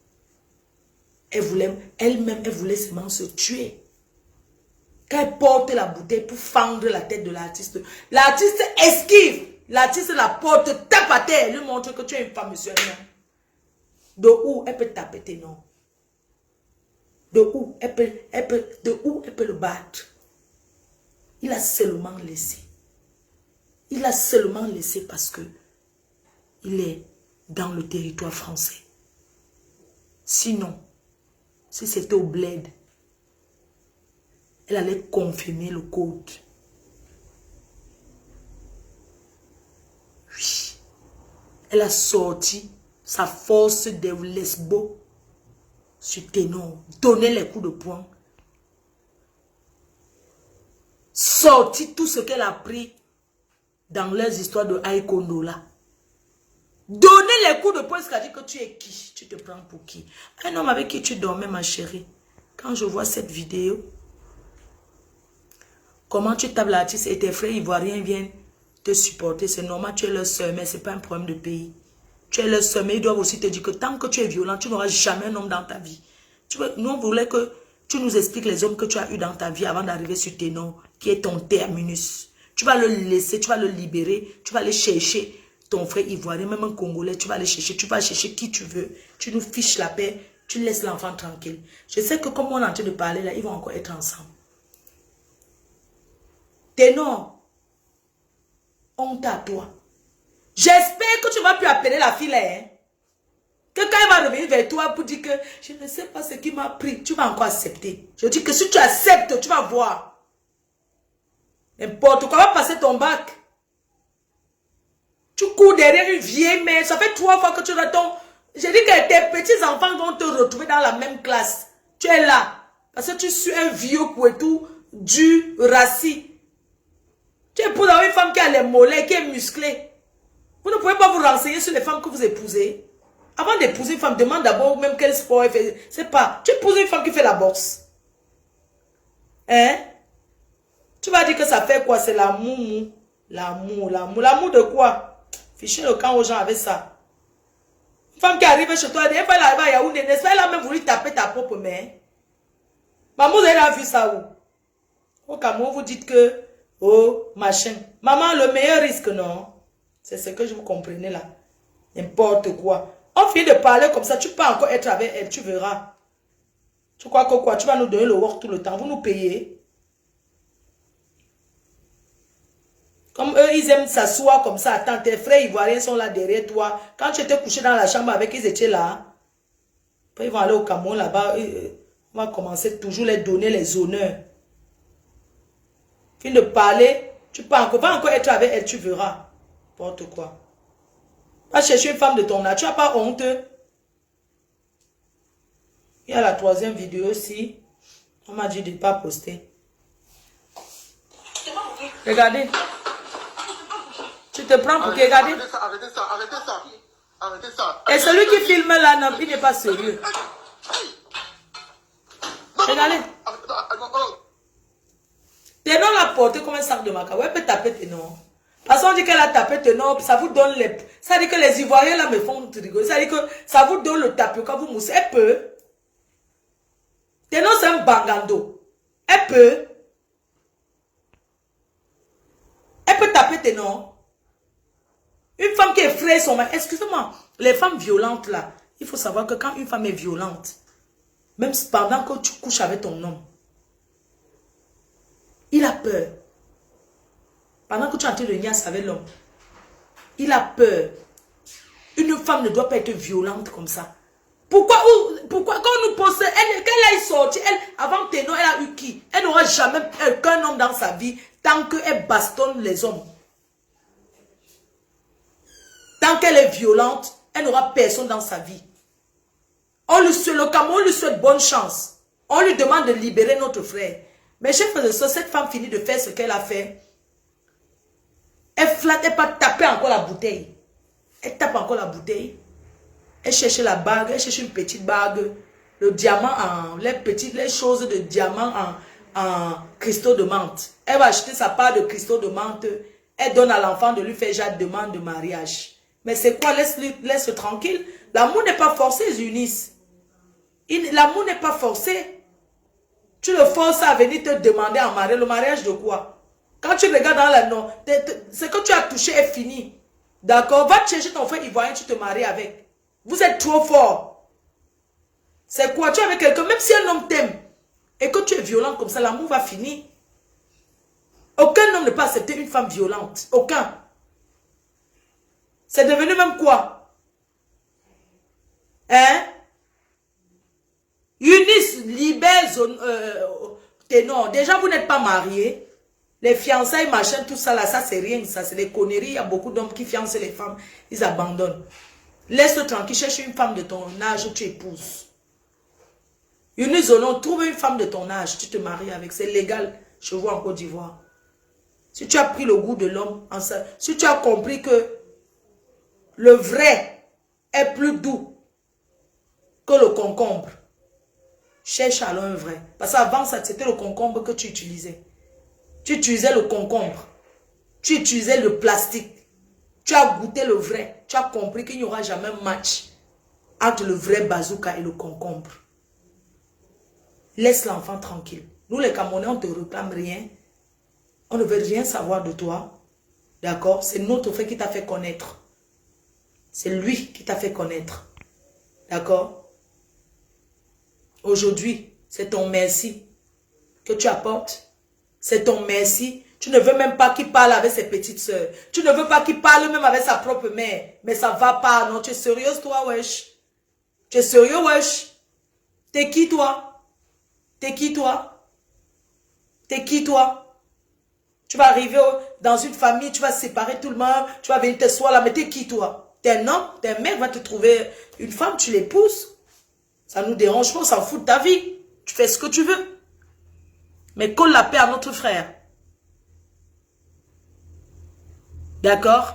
elle-même, elle voulait seulement se tuer. Quand elle porte la bouteille pour fendre la tête de l'artiste, l'artiste esquive. L'artiste la porte, tape à terre, lui montre que tu es une femme, monsieur. De où elle peut taper tes noms? De où elle peut le battre? Il a seulement laissé. Il a seulement laissé parce que il est dans le territoire français. Sinon, si c'était au bled, elle allait confirmer le code. Oui. Elle a sorti sa force de lesbo sur Ténor. Donner les coups de poing. Sorti tout ce qu'elle a pris dans les histoires de Aïkondo là. Donner les coups de poing, c'est-à-dire que tu es qui? Tu te prends pour qui? Un homme avec qui tu dormais, ma chérie. Quand je vois cette vidéo, comment tu tapes l'artiste et tes frères ivoiriens viennent te supporter. C'est normal, tu es leur soeur, mais ce n'est pas un problème de pays. Tu es leur soeur, mais ils doivent aussi te dire que tant que tu es violent, tu n'auras jamais un homme dans ta vie. Nous, on voulait que tu nous expliques les hommes que tu as eu dans ta vie avant d'arriver sur Ténor, qui est ton terminus. Tu vas le laisser, tu vas le libérer, tu vas aller chercher ton frère ivoirien, même un Congolais, tu vas aller chercher, tu vas chercher qui tu veux. Tu nous fiches la paix, tu laisses l'enfant tranquille. Je sais que comme on est en train de parler là, ils vont encore être ensemble. Ténor, honte à toi. J'espère que tu ne vas plus appeler la fille là, hein. Que quand elle va revenir vers toi pour dire que je ne sais pas ce qui m'a pris, tu vas encore accepter. Je dis que si tu acceptes, tu vas voir. N'importe quoi, va passer ton bac. Tu cours derrière une vieille mère, ça fait 3 fois que tu attends. Je dis que tes petits enfants vont te retrouver dans la même classe. Tu es là. Parce que tu suis un vieux couetou du rassis. Tu épouses une femme qui a les mollets, qui est musclée. Vous ne pouvez pas vous renseigner sur les femmes que vous épousez. Avant d'épouser une femme, demande d'abord même quel sport elle fait. C'est pas. Tu épouses une femme qui fait la boxe. Hein? Tu vas dire que ça fait quoi? C'est l'amour. L'amour, l'amour. L'amour de quoi? Fichez le camp aux gens avec ça. Une femme qui arrive chez toi, elle va arriver à Yaoundé, n'est-ce pas? Elle a même voulu taper ta propre mère. Maman, elle a vu ça où? Au Cameroun, vous dites que, oh, machin. Maman, le meilleur risque, non? C'est ce que je vous comprenez là. N'importe quoi. On finit de parler comme ça, tu peux encore être avec elle, tu verras. Tu crois que quoi? Tu vas nous donner le work tout le temps, vous nous payez. Comme eux, ils aiment s'asseoir comme ça. Attends, tes frères ivoiriens sont là derrière toi. Quand tu étais couché dans la chambre avec, ils étaient là. Après, ils vont aller au Cameroun là-bas. On va commencer toujours les donner les honneurs. Fin de parler, tu peux encore, va encore être avec elle, tu verras. N'importe quoi. Va chercher une femme de ton âge, tu n'as pas honte. Il y a la troisième vidéo aussi. On m'a dit de ne pas poster. Regardez. Tu te prends pour qui? Regardez. Arrêtez ça, arrêtez ça. Arrêtez ça. Et celui qui filme là, non, il n'est pas sérieux. Regardez. Ténon l'a porté comme un sac de maca. Ouais, elle peut taper Ténon. Parce qu'on dit qu'elle a tapé Ténon, ça vous donne les... Ça dit que les Ivoiriens là me font rigoler. Ça dit que ça vous donne le tapis quand vous moussez. Elle peut. Ténon c'est un bangando. Elle peut. Elle peut taper Ténon. Une femme qui effraie son mari. Excusez-moi, les femmes violentes là, il faut savoir que quand une femme est violente, même pendant que tu couches avec ton homme, il a peur. Pendant que tu es en train de niasse avec l'homme, il a peur. Une femme ne doit pas être violente comme ça. Pourquoi quand on nous pose, quand elle est sortie, avant Ténon, elle a eu qui? Elle n'aura jamais qu'un homme dans sa vie tant qu'elle bastonne les hommes. Tant qu'elle est violente, elle n'aura personne dans sa vie. On lui souhaite, le Cameroun lui souhaite bonne chance. On lui demande de libérer notre frère. Mais chers frères et sœurs, cette femme finit de faire ce qu'elle a fait. Elle flatte, elle pas taper encore la bouteille. Elle tape encore la bouteille. Elle cherche la bague, elle cherche une petite bague. Le diamant les choses de diamant en cristaux de menthe. Elle va acheter sa part de cristaux de menthe. Elle donne à l'enfant de lui faire déjà demande de mariage. Mais c'est quoi? Laisse-le tranquille. L'amour n'est pas forcé, Eunice. L'amour n'est pas forcé. Tu le forces à venir te demander en mariage. Le mariage de quoi? Quand tu regardes dans la non, ce que tu as touché est fini. D'accord? Va chercher ton frère ivoirien, tu te maries avec. Vous êtes trop fort. C'est quoi? Tu es avec quelqu'un, même si un homme t'aime, et que tu es violent comme ça, l'amour va finir. Aucun homme ne peut accepter une femme violente. Aucun. C'est devenu même quoi? Hein? Eunice, libère, Ténon. Déjà, vous n'êtes pas mariés. Les fiançailles, machin, tout ça là, ça c'est rien. Ça c'est des conneries. Il y a beaucoup d'hommes qui fiancent les femmes. Ils abandonnent. Laisse-le tranquille. Cherche une femme de ton âge, tu épouses. Eunice, trouve une femme de ton âge. Tu te maries avec. C'est légal chez vous en Côte d'Ivoire. Si tu as pris le goût de l'homme, si tu as compris que le vrai est plus doux que le concombre, cherche alors un vrai. Parce qu'avant ça, c'était le concombre que tu utilisais. Tu utilisais le concombre. Tu utilisais le plastique. Tu as goûté le vrai. Tu as compris qu'il n'y aura jamais un match entre le vrai bazooka et le concombre. Laisse l'enfant tranquille. Nous les Camerounais, on ne te réclame rien. On ne veut rien savoir de toi. D'accord? C'est notre frère qui t'a fait connaître. C'est lui qui t'a fait connaître. D'accord? Aujourd'hui, c'est ton merci que tu apportes. C'est ton merci. Tu ne veux même pas qu'il parle avec ses petites soeurs. Tu ne veux pas qu'il parle même avec sa propre mère. Mais ça va pas, non? Tu es sérieuse, toi, wesh? Tu es sérieux, wesh? T'es qui, toi? T'es qui, toi? T'es qui, toi? Tu vas arriver dans une famille, tu vas séparer tout le monde, tu vas venir t'asseoir là, mais t'es qui, toi? T'es un homme, t'es un mec, va te trouver une femme, tu l'épouses. Ça nous dérange pas, on s'en fout de ta vie. Tu fais ce que tu veux. Mais colle la paix à notre frère. D'accord?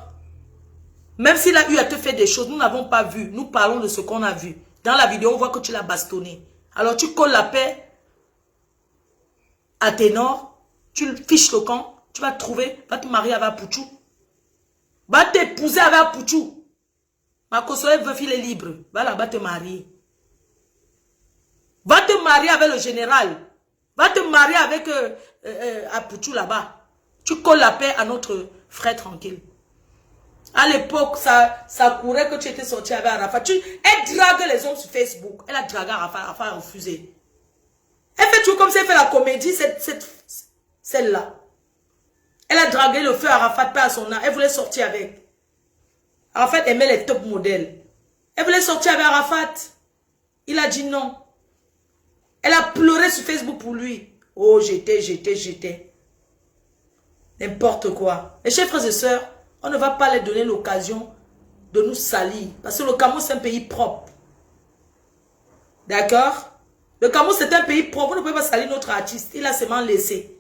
Même s'il a eu à te faire des choses, nous n'avons pas vu. Nous parlons de ce qu'on a vu. Dans la vidéo, on voit que tu l'as bastonné. Alors tu colles la paix à Ténon, tu fiches le camp, tu vas te trouver, va te marier avec Pouchou. Va t'épouser avec Pouchou. Ma consolée veut filer libre. Va là-bas te marier. Va te marier avec le général. Va te marier avec Pouchou là-bas. Tu colles la paix à notre frère tranquille. À l'époque, ça courait que tu étais sorti avec Arafat. Elle drague les hommes sur Facebook. Elle a dragué Arafat. Arafat a refusé. Elle fait tout comme ça, elle fait la comédie, celle-là. Elle a dragué le feu Arafat, pas à son âme. Elle voulait sortir avec. Arafat aimait les top modèles. Elle voulait sortir avec Arafat. Il a dit non. Elle a pleuré sur Facebook pour lui. Oh, j'étais. N'importe quoi. Les chers frères et sœurs, on ne va pas leur donner l'occasion de nous salir. Parce que le Cameroun, c'est un pays propre. D'accord? Le Cameroun, c'est un pays propre. Vous ne pouvez pas salir notre artiste. Il a seulement laissé.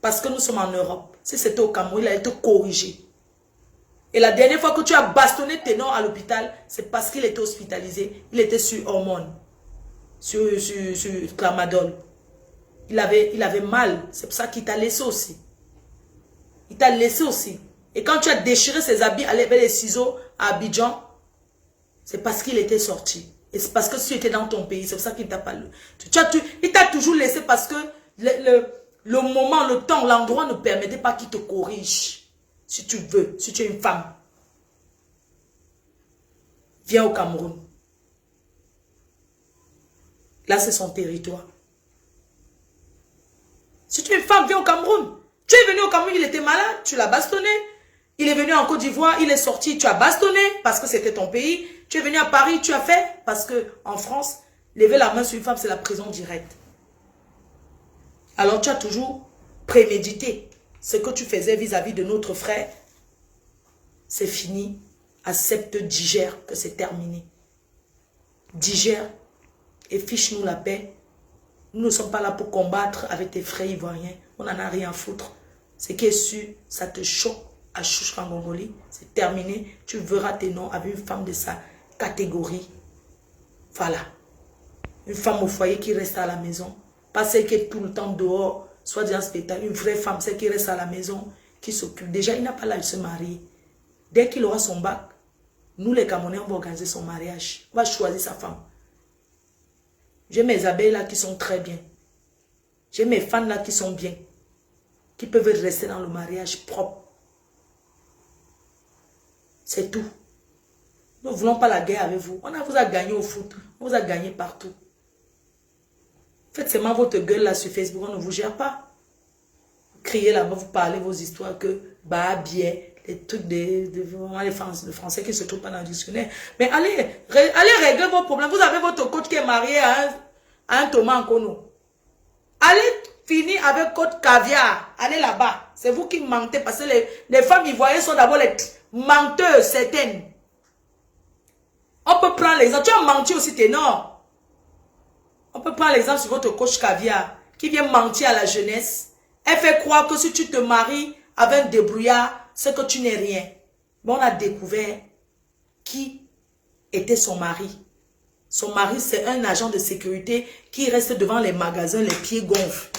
Parce que nous sommes en Europe. Si c'était au Cameroun, il a été corrigé. Et la dernière fois que tu as bastonné Ténor à l'hôpital, c'est parce qu'il était hospitalisé. Il était sur hormones. Sur tramadol. Il avait mal. C'est pour ça qu'il t'a laissé aussi. Il t'a laissé aussi. Et quand tu as déchiré ses habits avec les ciseaux à Abidjan, c'est parce qu'il était sorti. Et c'est parce que tu étais dans ton pays. C'est pour ça qu'il t'a pas... Il t'a toujours laissé parce que le moment, le temps, l'endroit ne permettait pas qu'il te corrige. Si tu veux, si tu es une femme. Viens au Cameroun. Là, c'est son territoire. Si tu es une femme, viens au Cameroun. Tu es venu au Cameroun, il était malade, tu l'as bastonné. Il est venu en Côte d'Ivoire, il est sorti, tu as bastonné parce que c'était ton pays. Tu es venu à Paris, tu as fait parce que en France, lever la main sur une femme, c'est la prison directe. Alors tu as toujours prémédité ce que tu faisais vis-à-vis de notre frère. C'est fini. Accepte, digère que c'est terminé. Digère et fiche-nous la paix. Nous ne sommes pas là pour combattre avec tes frères ivoiriens. On n'en a rien à foutre. Ce qui est sûr, ça te choque à Chouchkangongoli. C'est terminé. Tu verras tes noms avec une femme de sa catégorie. Voilà. Une femme au foyer qui reste à la maison. Pas celle qui est tout le temps dehors, soit dans un spectacle. Une vraie femme, celle qui reste à la maison, qui s'occupe. Déjà, il n'a pas l'âge de se marier. Dès qu'il aura son bac, nous les Camerounais, on va organiser son mariage. On va choisir sa femme. J'ai mes abeilles là qui sont très bien. J'ai mes fans là qui sont bien. Qui peuvent rester dans le mariage propre. C'est tout. Nous ne voulons pas la guerre avec vous. On vous a gagné au foot. On vous a gagné partout. Faites seulement votre gueule là sur Facebook. On ne vous gère pas. Vous criez là-bas, vous parlez vos histoires que bah, bien, les trucs les Français qui ne se trouvent pas dans le dictionnaire. Mais allez régler vos problèmes. Vous avez votre coach qui est marié à un Thomas Nkono. Allez finir avec coach caviar. Allez là-bas. C'est vous qui mentez parce que les femmes ivoiriennes sont d'abord les menteuses certaines. On peut prendre l'exemple. Tu as menti aussi, Ténor. On peut prendre l'exemple sur votre coach caviar qui vient mentir à la jeunesse. Elle fait croire que si tu te maries avec un débrouillard, c'est que tu n'es rien. Mais on a découvert qui était son mari. Son mari, c'est un agent de sécurité qui reste devant les magasins, les pieds gonflés,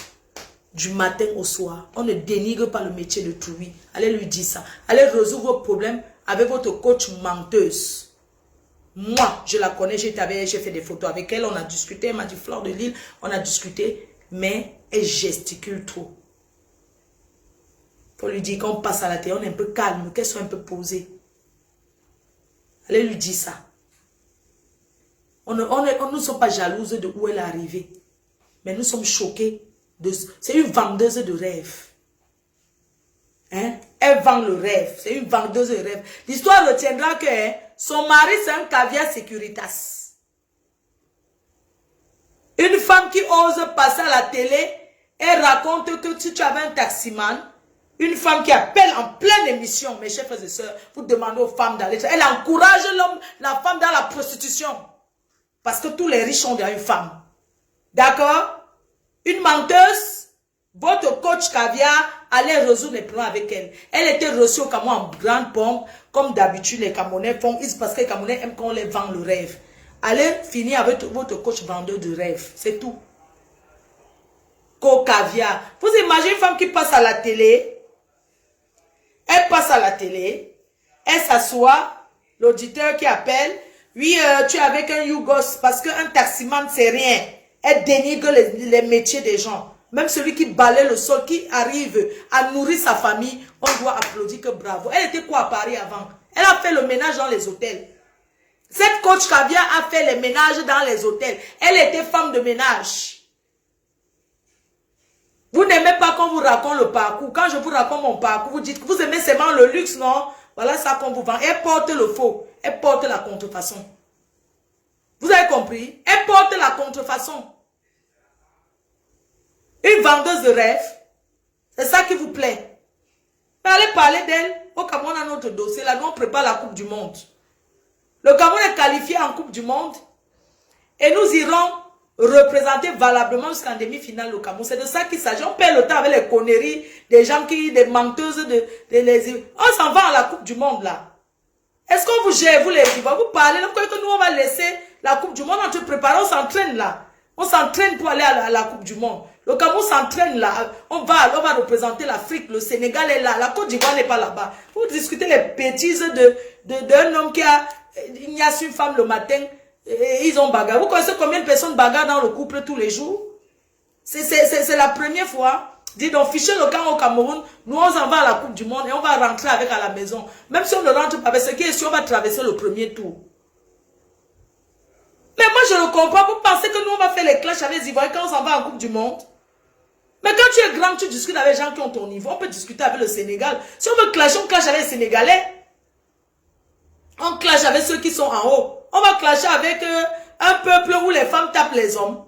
du matin au soir. On ne dénigre pas le métier de Toui. Allez lui dire ça. Allez résoudre vos problèmes avec votre coach menteuse. Moi, je la connais, j'ai fait des photos avec elle, on a discuté, elle m'a dit Fleur de Lille, on a discuté, mais elle gesticule trop. Il faut lui dire qu'on passe à la télé, on est un peu calme, qu'elle soit un peu posée. Allez lui dire ça. On ne sommes pas jalouses de où elle est arrivée. Mais nous sommes choqués. C'est une vendeuse de rêves. Hein? Elle vend le rêve. C'est une vendeuse de rêves. L'histoire retiendra que son mari, c'est un caviar Securitas. Une femme qui ose passer à la télé et raconte que si tu avais un taximan, une femme qui appelle en pleine émission, mes chers frères et sœurs, vous demandez aux femmes d'aller. Elle encourage la femme dans la prostitution. Parce que tous les riches ont derrière une femme. D'accord? Une menteuse, votre coach caviar allait résoudre les problèmes avec elle. Elle était reçue au Cameroun en grande pompe, comme d'habitude les Camerounais font. Parce que les Camerounais aiment qu'on les vend le rêve. Allez finir avec votre coach vendeur de rêve. C'est tout. Caviar. Vous imaginez une femme qui passe à la télé. Elle passe à la télé. Elle s'assoit. L'auditeur qui appelle. Oui, tu es avec un Yougos parce qu'un taximan, c'est rien. Elle dénigre les métiers des gens. Même celui qui balaie le sol, qui arrive à nourrir sa famille, on doit applaudir que bravo. Elle était quoi à Paris avant? Elle a fait le ménage dans les hôtels. Cette coach Caviar a fait les ménages dans les hôtels. Elle était femme de ménage. Vous n'aimez pas qu'on vous raconte le parcours. Quand je vous raconte mon parcours, vous dites que vous aimez seulement le luxe, non? Voilà ça qu'on vous vend. Elle porte le faux. Elle porte la contrefaçon. Vous avez compris? Elle porte la contrefaçon. Une vendeuse de rêve. C'est ça qui vous plaît. Mais allez parler d'elle. Au Cameroun, on a notre dossier. Là, nous, on prépare la Coupe du Monde. Le Cameroun est qualifié en Coupe du Monde. Et nous irons représenter valablement jusqu'en demi-finale le Cameroun. C'est de ça qu'il s'agit. On perd le temps avec les conneries des gens des menteuses on s'en va à la Coupe du Monde là. Est-ce qu'on vous gère, vous les Ivoiriens? Vous parlez, vous croyez que nous on va laisser la Coupe du Monde, on se prépare, on s'entraîne là. On s'entraîne pour aller à la Coupe du Monde. Le Cameroun s'entraîne là. On va représenter l'Afrique. Le Sénégal est là. La Côte d'Ivoire n'est pas là-bas. Vous discutez les bêtises d'un homme qui a ignace une femme le matin. Et ils ont bagarre. Vous connaissez combien de personnes bagarrent dans le couple tous les jours? C'est la première fois. Dis donc, fichez le camp au Cameroun. Nous, on s'en va à la Coupe du Monde et on va rentrer avec à la maison. Même si on ne rentre pas avec ce qui est sûr, on va traverser le premier tour. Mais moi, je ne comprends pas. Vous pensez que nous, on va faire les clashs avec les Ivoiriens quand on s'en va en Coupe du Monde? Mais quand tu es grand, tu discutes avec les gens qui ont ton niveau. On peut discuter avec le Sénégal. Si on veut clasher, on clash avec les Sénégalais. On clash avec ceux qui sont en haut. On va clasher avec un peuple où les femmes tapent les hommes.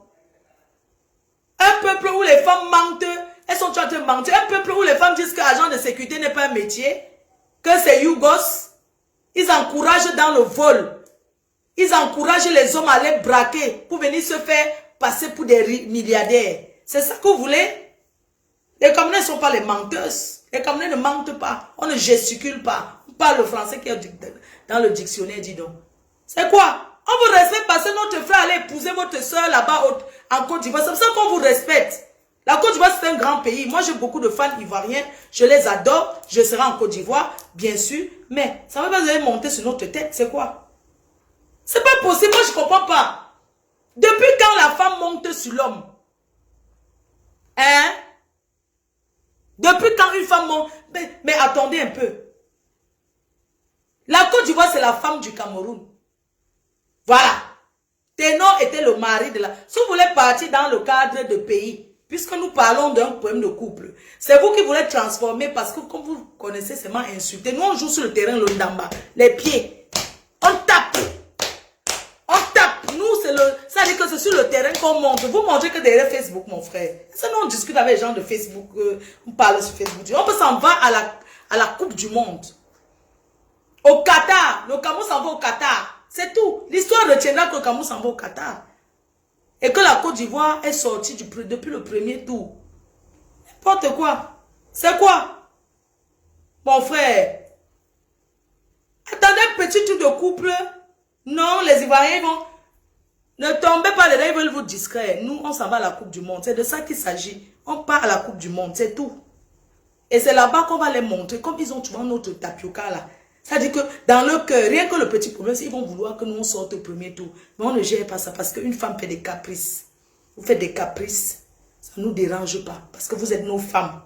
Un peuple où les femmes mentent. Elles sont en train de mentir. Un peuple où les femmes disent que l'agent de sécurité n'est pas un métier. Que c'est Yougos. Ils encouragent dans le vol. Ils encouragent les hommes à les braquer pour venir se faire passer pour des milliardaires. C'est ça que vous voulez? Les Camerounais ne sont pas les menteuses. Les Camerounais ne mentent pas. On ne gesticule pas. On parle le français qui est dans le dictionnaire, dis donc. C'est quoi? On vous respecte parce que notre frère allait épouser votre soeur là-bas en Côte d'Ivoire. C'est pour ça qu'on vous respecte. La Côte d'Ivoire, c'est un grand pays. Moi, j'ai beaucoup de fans ivoiriens. Je les adore. Je serai en Côte d'Ivoire, bien sûr. Mais ça ne va pas monter sur notre tête. C'est quoi? C'est pas possible. Moi, je ne comprends pas. Depuis quand la femme monte sur l'homme? Hein? Depuis quand une femme monte? Mais attendez un peu. La Côte d'Ivoire, c'est la femme du Cameroun. Voilà. Ténor était le mari de la... Si vous voulez partir dans le cadre de pays, puisque nous parlons d'un problème de couple, c'est vous qui voulez transformer parce que comme vous connaissez, c'est mal insulté. Nous, on joue sur le terrain, le ndamba, les pieds. On tape. On tape. Nous, c'est le... Ça veut dire que c'est sur le terrain qu'on monte. Vous montrez que derrière Facebook, mon frère. Ça, nous, on discute avec les gens de Facebook. On parle sur Facebook. On peut s'en va à la Coupe du Monde. Au Qatar. Le Cameroun s'en va au Qatar. C'est tout. L'histoire retiendra que le Cameroun s'en va au Qatar. Et que la Côte d'Ivoire est sortie depuis le premier tour. N'importe quoi. C'est quoi? Mon frère. Attendez un petit tour de couple. Non, les Ivoiriens vont... Ne tombez pas dedans, ils veulent vous distraire. Nous, on s'en va à la Coupe du Monde. C'est de ça qu'il s'agit. On part à la Coupe du Monde, c'est tout. Et c'est là-bas qu'on va les montrer. Comme ils ont trouvé notre tapioca là. C'est-à-dire que dans leur cœur, rien que le petit problème, c'est qu'ils vont vouloir que nous on sorte au premier tour. Mais on ne gère pas ça parce qu'une femme fait des caprices. Vous faites des caprices, ça ne nous dérange pas. Parce que vous êtes nos femmes.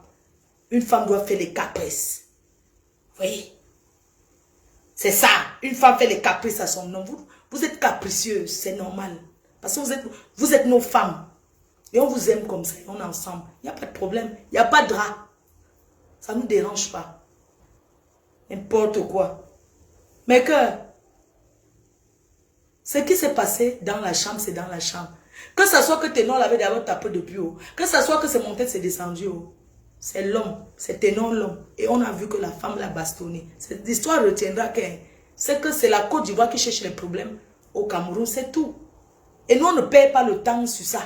Une femme doit faire des caprices. Vous voyez? C'est ça. Une femme fait des caprices à son homme. Vous êtes capricieuse, c'est normal. Parce que vous êtes nos femmes. Et on vous aime comme ça, on est ensemble. Il n'y a pas de problème. Il n'y a pas de drap. Ça ne nous dérange pas. N'importe quoi. Mais que ce qui s'est passé dans la chambre, c'est dans la chambre. Que ce soit que Ténor l'avait d'abord tapé depuis haut. Que ce soit que c'est monté, c'est descendu haut. C'est l'homme. C'est Ténor l'homme. Et on a vu que la femme l'a bastonné. Cette histoire retiendra que c'est la Côte d'Ivoire qui cherche les problèmes au Cameroun. C'est tout. Et nous, on ne perd pas le temps sur ça.